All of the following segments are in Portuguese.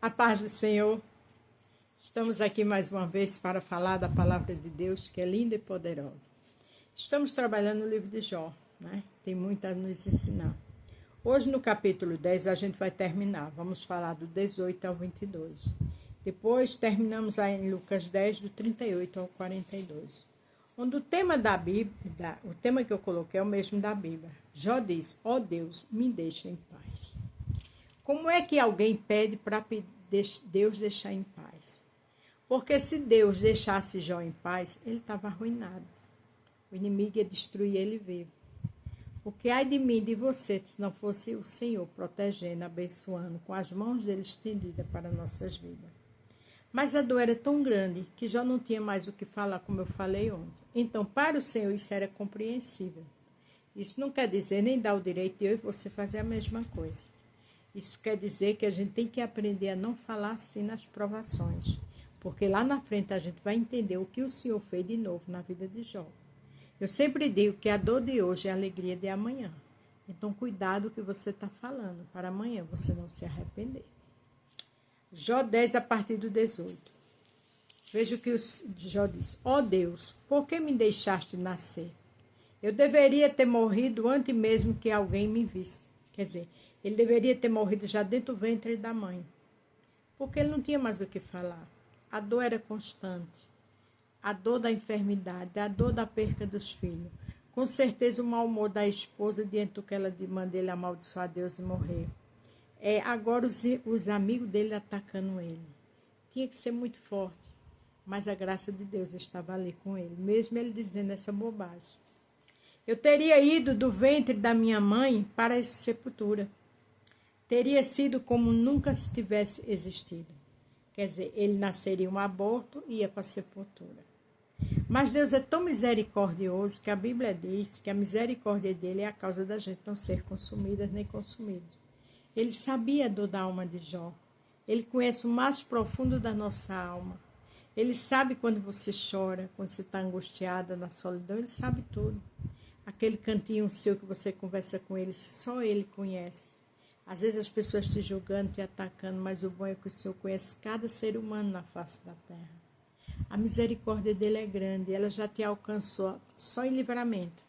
A paz do Senhor. Estamos aqui mais uma vez para falar da palavra de Deus, que é linda e poderosa. Estamos trabalhando no livro de Jó, né? Tem muito a nos ensinar. Hoje, no capítulo 10, a gente vai terminar. Vamos falar do 18 ao 22. Depois, terminamos lá em Lucas 10, do 38 ao 42. Onde o tema da Bíblia, o tema que eu coloquei é o mesmo da Bíblia. Jó diz: ó Deus, me deixa em paz. Como é que alguém pede para Deus deixar em paz? Porque se Deus deixasse Jó em paz, ele estava arruinado. O inimigo ia destruir ele vivo. Porque ai de mim e de você, se não fosse o Senhor protegendo, abençoando, com as mãos dele estendidas para nossas vidas. Mas a dor era tão grande que Jó não tinha mais o que falar, como eu falei ontem. Então, para o Senhor, isso era compreensível. Isso não quer dizer nem dar o direito de eu e você fazer a mesma coisa. Isso quer dizer que a gente tem que aprender a não falar assim nas provações. Porque lá na frente a gente vai entender o que o Senhor fez de novo na vida de Jó. Eu sempre digo que a dor de hoje é a alegria de amanhã. Então, cuidado com o que você está falando, para amanhã você não se arrepender. Jó 10, a partir do 18. Veja o que Jó diz. Ó Deus, por que me deixaste nascer? Eu deveria ter morrido antes mesmo que alguém me visse. Quer dizer, ele deveria ter morrido já dentro do ventre da mãe. Porque ele não tinha mais o que falar. A dor era constante. A dor da enfermidade, a dor da perca dos filhos. Com certeza o mau humor da esposa diante do que ela manda ele amaldiçoar Deus e morrer. Agora os amigos dele atacando ele. Tinha que ser muito forte. Mas a graça de Deus estava ali com ele. Mesmo ele dizendo essa bobagem. Eu teria ido do ventre da minha mãe para a sepultura. Teria sido como nunca se tivesse existido. Quer dizer, ele nasceria um aborto e ia para a sepultura. Mas Deus é tão misericordioso que a Bíblia diz que a misericórdia dele é a causa da gente não ser consumidas nem consumidos. Ele sabia a dor da alma de Jó. Ele conhece o mais profundo da nossa alma. Ele sabe quando você chora, quando você está angustiada na solidão, ele sabe tudo. Aquele cantinho seu que você conversa com ele, só ele conhece. Às vezes as pessoas te julgando, te atacando, mas o bom é que o Senhor conhece cada ser humano na face da terra. A misericórdia dele é grande, ela já te alcançou só em livramento.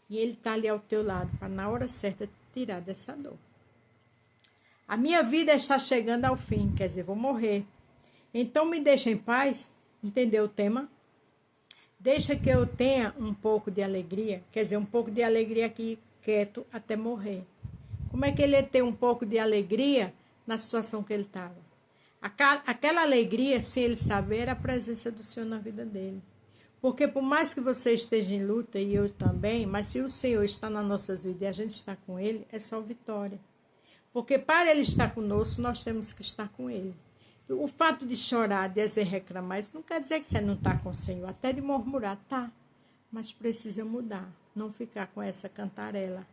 E ele está ali ao teu lado para na hora certa te tirar dessa dor. A minha vida está chegando ao fim, quer dizer, vou morrer. Então me deixa em paz, entendeu o tema? Deixa que eu tenha um pouco de alegria, quer dizer, um pouco de alegria aqui quieto até morrer. Como é que ele ia ter um pouco de alegria na situação que ele estava? Aquela alegria, sem ele saber, era a presença do Senhor na vida dele. Porque por mais que você esteja em luta, e eu também, mas se o Senhor está nas nossas vidas e a gente está com ele, é só vitória. Porque para ele estar conosco, nós temos que estar com ele. O fato de chorar, de reclamar, isso não quer dizer que você não está com o Senhor. Até de murmurar, tá. Mas precisa mudar. Não ficar com essa cantarela.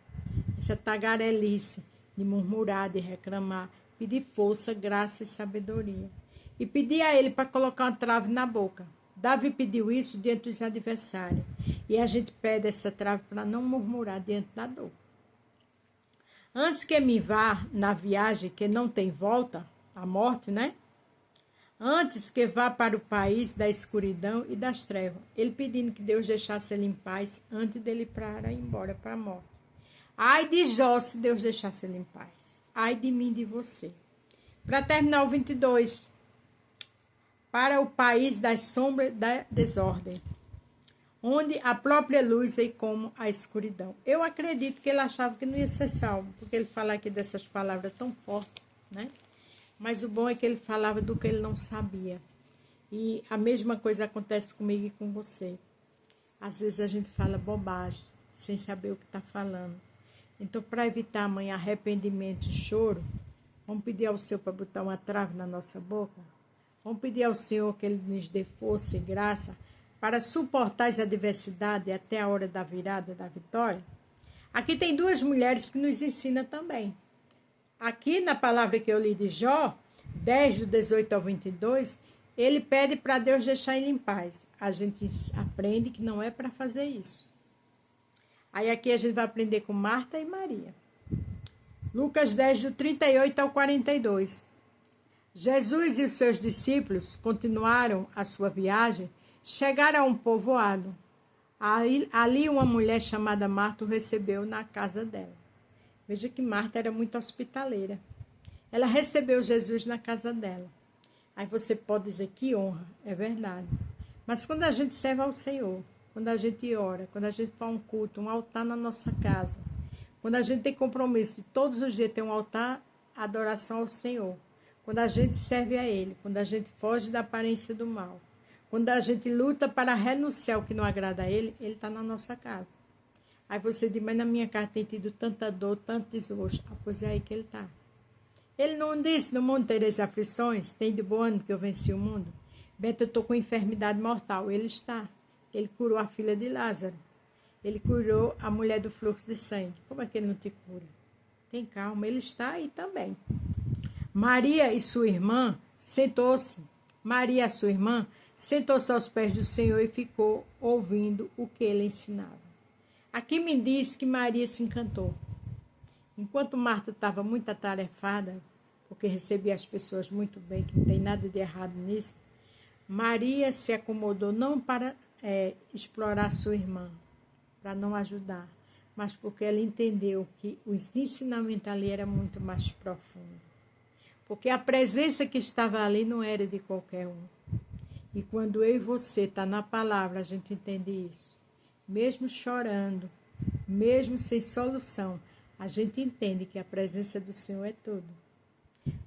Essa tagarelice de murmurar, de reclamar, pedir força, graça e sabedoria. E pedir a ele para colocar uma trave na boca. Davi pediu isso diante dos adversários. E a gente pede essa trave para não murmurar diante da dor. Antes que me vá na viagem que não tem volta, a morte, né? Antes que vá para o país da escuridão e das trevas. Ele pedindo que Deus deixasse ele em paz antes dele ir embora para a morte. Ai de Jó, se Deus deixasse ele em paz. Ai de mim e de você. Para terminar o 22. Para o país das sombras da desordem. Onde a própria luz é como a escuridão. Eu acredito que ele achava que não ia ser salvo. Porque ele fala aqui dessas palavras tão fortes, né? Mas o bom é que ele falava do que ele não sabia. E a mesma coisa acontece comigo e com você. Às vezes a gente fala bobagem, sem saber o que está falando. Então, para evitar amanhã arrependimento e choro, vamos pedir ao Senhor para botar uma trave na nossa boca? Vamos pedir ao Senhor que Ele nos dê força e graça para suportar as adversidades até a hora da virada, da vitória? Aqui tem duas mulheres que nos ensinam também. Aqui na palavra que eu li de Jó, 10, do 18 ao 22, ele pede para Deus deixar ele em paz. A gente aprende que não é para fazer isso. Aí aqui a gente vai aprender com Marta e Maria. Lucas 10, do 38 ao 42. Jesus e os seus discípulos continuaram a sua viagem, chegaram a um povoado. Ali uma mulher chamada Marta o recebeu na casa dela. Veja que Marta era muito hospitaleira. Ela recebeu Jesus na casa dela. Aí você pode dizer que honra, é verdade. Mas quando a gente serve ao Senhor, quando a gente ora, quando a gente faz um culto, um altar na nossa casa, quando a gente tem compromisso de todos os dias ter um altar, adoração ao Senhor, quando a gente serve a Ele, quando a gente foge da aparência do mal, quando a gente luta para renunciar ao que não agrada a Ele, Ele está na nossa casa. Aí você diz, mas na minha casa tem tido tanta dor, tanto desgosto. Ah, pois é aí que Ele está. Ele não disse, no mundo tereis aflições, tem de bom ânimo que eu venci o mundo. Beto, eu estou com enfermidade mortal. Ele está. Ele curou a filha de Lázaro. Ele curou a mulher do fluxo de sangue. Como é que Ele não te cura? Tem calma, Ele está aí também. Maria, sua irmã, sentou-se aos pés do Senhor e ficou ouvindo o que Ele ensinava. Aqui me diz que Maria se encantou. Enquanto Marta estava muito atarefada, porque recebia as pessoas muito bem, que não tem nada de errado nisso, Maria se acomodou não para explorar sua irmã, para não ajudar, mas porque ela entendeu que os ensinamentos ali eram muito mais profundos. Porque a presença que estava ali não era de qualquer um. E quando eu e você está na palavra, a gente entende isso. Mesmo chorando, mesmo sem solução, a gente entende que a presença do Senhor é tudo.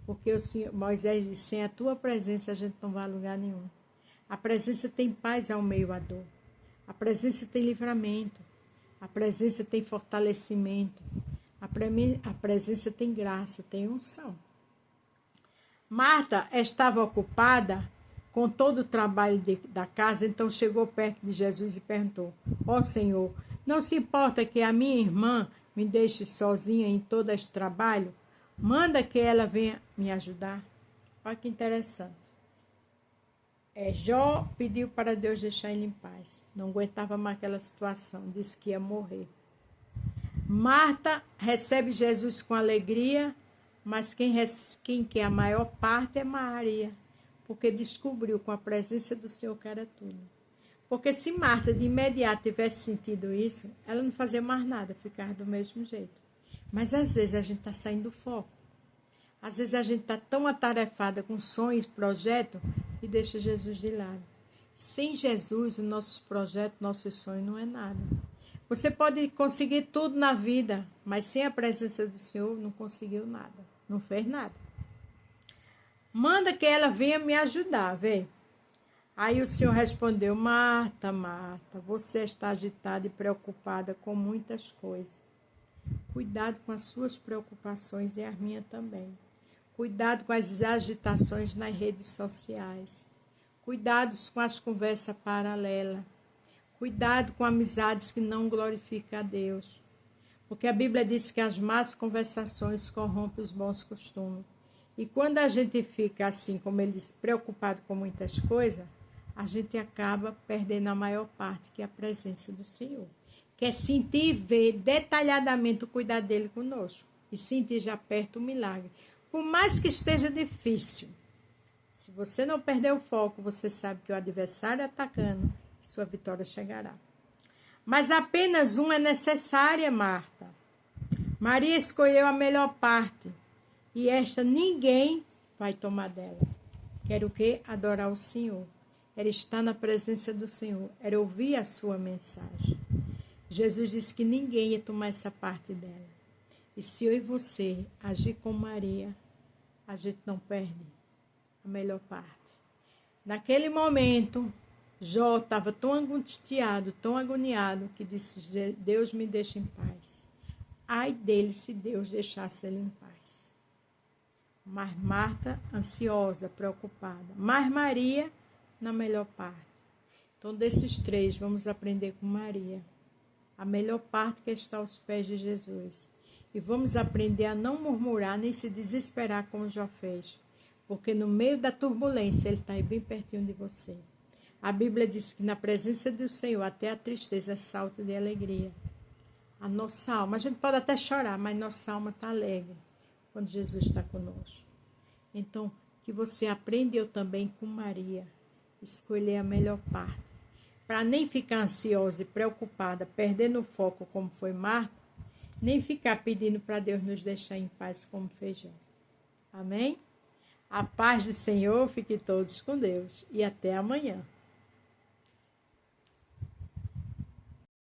Porque o Senhor, Moisés disse, sem a tua presença a gente não vai a lugar nenhum. A presença tem paz ao meio da dor. A presença tem livramento. A presença tem fortalecimento. A presença tem graça, tem unção. Marta estava ocupada com todo o trabalho da casa, então chegou perto de Jesus e perguntou, ó Senhor, não se importa que a minha irmã me deixe sozinha em todo este trabalho? Manda que ela venha me ajudar. Olha que interessante. Jó pediu para Deus deixar ele em paz. Não aguentava mais aquela situação. Disse que ia morrer. Marta recebe Jesus com alegria, mas quem quer a maior parte é Maria. Porque descobriu com a presença do Senhor que era tudo. Porque se Marta de imediato tivesse sentido isso, ela não fazia mais nada, ficava do mesmo jeito. Mas às vezes a gente está saindo do foco. Às vezes a gente está tão atarefada com sonhos, projetos, e deixa Jesus de lado. Sem Jesus, os nossos projetos, nossos sonhos não é nada. Você pode conseguir tudo na vida, mas sem a presença do Senhor não conseguiu nada, não fez nada. Manda que ela venha me ajudar, vê. Aí o Senhor respondeu, Marta, Marta, você está agitada e preocupada com muitas coisas. Cuidado com as suas preocupações e as minhas também. Cuidado com as agitações nas redes sociais. Cuidado com as conversas paralelas. Cuidado com amizades que não glorificam a Deus. Porque a Bíblia diz que as más conversações corrompem os bons costumes. E quando a gente fica assim, como ele disse, preocupado com muitas coisas, a gente acaba perdendo a maior parte, que é a presença do Senhor. Que é sentir e ver detalhadamente o cuidado dele conosco. E sentir já perto o milagre. Por mais que esteja difícil, se você não perder o foco, você sabe que o adversário atacando, sua vitória chegará. Mas apenas uma é necessária, Marta. Maria escolheu a melhor parte. E esta ninguém vai tomar dela. Quer o quê? Adorar o Senhor. Era estar na presença do Senhor. Era ouvir a sua mensagem. Jesus disse que ninguém ia tomar essa parte dela. E se eu e você agir como Maria, a gente não perde a melhor parte. Naquele momento, Jó estava tão angustiado, tão agoniado, que disse, Deus me deixa em paz. Ai dele se Deus deixasse ele em paz. Mas Marta, ansiosa, preocupada. Mas Maria, na melhor parte. Então, desses três, vamos aprender com Maria. A melhor parte que está aos pés de Jesus. E vamos aprender a não murmurar nem se desesperar como já fez. Porque no meio da turbulência, Ele está aí bem pertinho de você. A Bíblia diz que na presença do Senhor, até a tristeza é salto de alegria. A nossa alma, a gente pode até chorar, mas nossa alma está alegre quando Jesus está conosco. Então, que você aprendeu também com Maria, escolher a melhor parte, para nem ficar ansiosa e preocupada, perdendo o foco como foi Marta, nem ficar pedindo para Deus nos deixar em paz como feijão. Amém? A paz do Senhor, fiquem todos com Deus e até amanhã.